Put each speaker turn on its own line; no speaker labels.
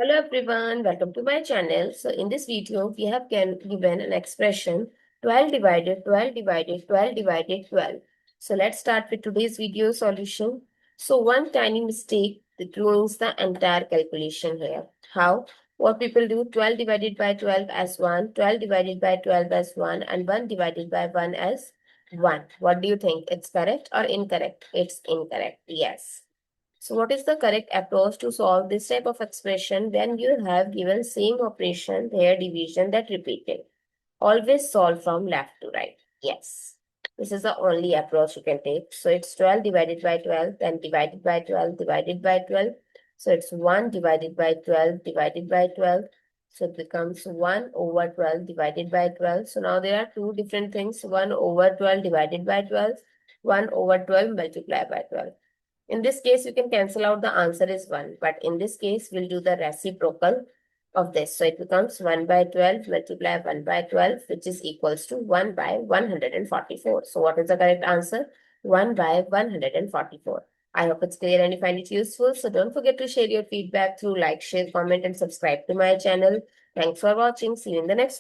Hello everyone, welcome to my channel. So in this video, we have given an expression 12 divided 12 divided 12 divided 12. So let's start with today's video solution. So one tiny mistake that ruins the entire calculation here. How? What people do 12 divided by 12 as 1, 12 divided by 12 as 1 and 1 divided by 1 as 1. What do you think? It's correct or incorrect? It's incorrect. Yes. So what is the correct approach to solve this type of expression when you have given same operation, their division that repeated? Always solve from left to right. Yes. This is the only approach you can take. So it's 12 divided by 12, then divided by 12, divided by 12. So it's 1 divided by 12, divided by 12. So it becomes 1 over 12 divided by 12. So now there are two different things. 1 over 12 divided by 12, 1 over 12 multiplied by 12. In this case, you can cancel out the answer is 1. But in this case, we'll do the reciprocal of this. So it becomes 1 by 12 multiply 1 by 12, which is equals to 1 by 144. So what is the correct answer? 1 by 144. I hope it's clear and you find it useful. So don't forget to share your feedback through like, share, comment, and subscribe to my channel. Thanks for watching. See you in the next video.